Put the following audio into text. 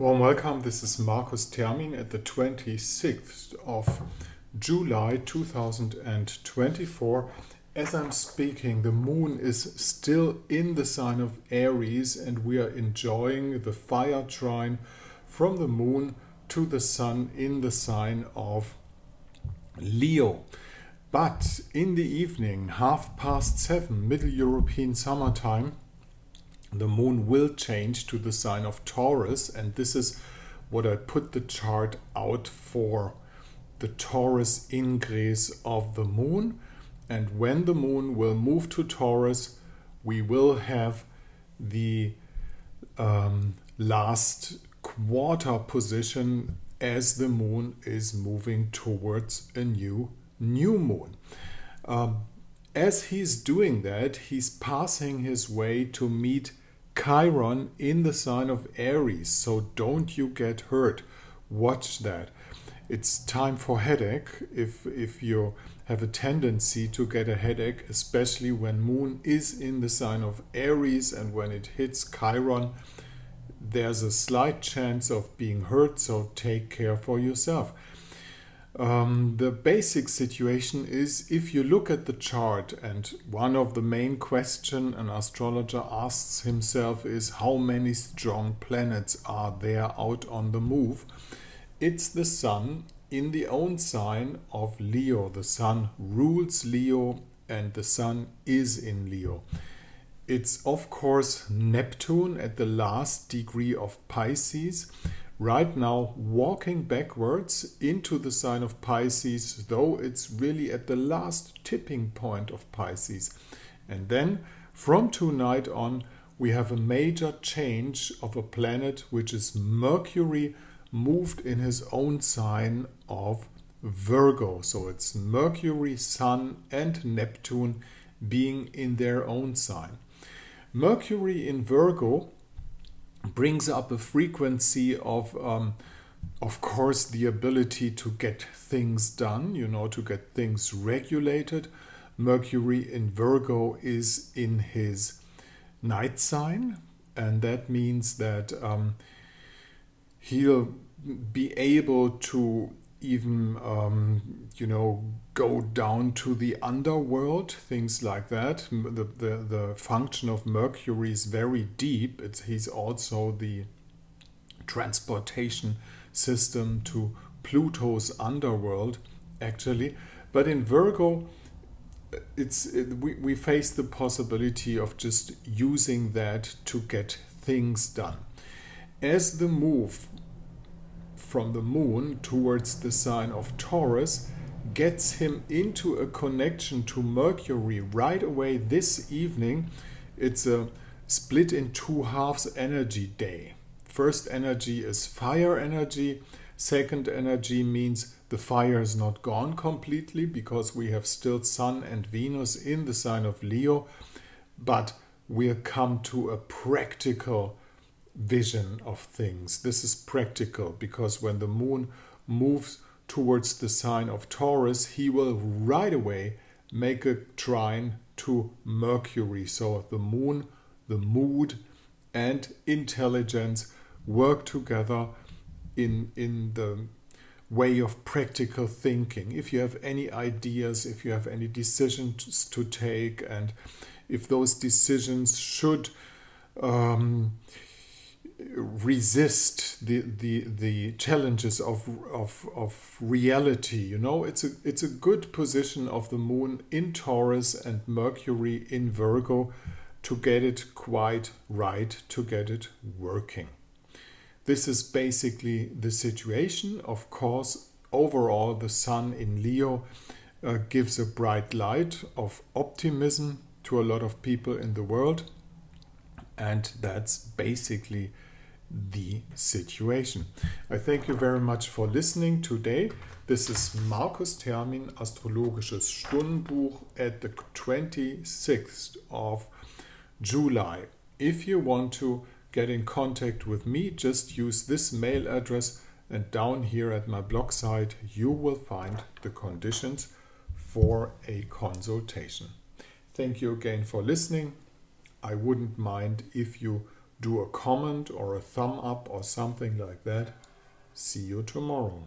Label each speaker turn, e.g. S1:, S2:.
S1: Warm welcome, this is Markus Termin at the 26th of July 2024. As I'm speaking, the moon is still in the sign of Aries and we are enjoying the fire trine from the moon to the sun in the sign of Leo. But in the evening, 7:30, Middle European summertime, the moon will change to the sign of Taurus, and this is what I put the chart out for, the Taurus ingress of the moon. And when the moon will move to Taurus, we will have the last quarter position as the moon is moving towards a new moon. As he's doing that, he's passing his way to meet Chiron in the sign of Aries, so don't you get hurt. Watch that. It's time for headache if you have a tendency to get a headache, especially when moon is in the sign of Aries, and when it hits Chiron, there's a slight chance of being hurt, so take care for yourself. The basic situation is, if you look at the chart, and one of the main questions an astrologer asks himself is how many strong planets are there out on the move. It's the sun in the own sign of Leo. The sun rules Leo and the sun is in Leo. It's of course Neptune at the last degree of Pisces, right now walking backwards into the sign of Pisces, though it's really at the last tipping point of Pisces. And then from tonight on, we have a major change of a planet, which is Mercury, moved in his own sign of Virgo. So it's Mercury, Sun and Neptune being in their own sign. Mercury in Virgo brings up a frequency of course, the ability to get things done, to get things regulated. Mercury in Virgo is in his night sign, and that means that he'll be able to even go down to the underworld, things like that. The function of Mercury is very deep. He's also the transportation system to Pluto's underworld, actually. But in Virgo, we face the possibility of just using that to get things done. As the move from the moon towards the sign of Taurus gets him into a connection to Mercury right away this evening, it's a split in two halves energy day. First energy is fire energy. Second energy means the fire is not gone completely, because we have still Sun and Venus in the sign of Leo, but we'll come to a practical vision of things. This is practical because when the moon moves towards the sign of Taurus, he will right away make a trine to Mercury. So the moon, the mood and intelligence work together in the way of practical thinking. If you have any ideas, if you have any decisions to take, and if those decisions should resist the challenges of reality, it's a good position of the moon in Taurus and Mercury in Virgo to get it quite right, to get it working. This is basically the situation. Of course, overall the sun in Leo gives a bright light of optimism to a lot of people in the world, and that's basically the situation. I thank you very much for listening today. This is Markus Termin, Astrologisches Stundenbuch at the 26th of July. If you want to get in contact with me, just use this mail address, and down here at my blog site you will find the conditions for a consultation. Thank you again for listening. I wouldn't mind if you do a comment or a thumb up or something like that. See you tomorrow.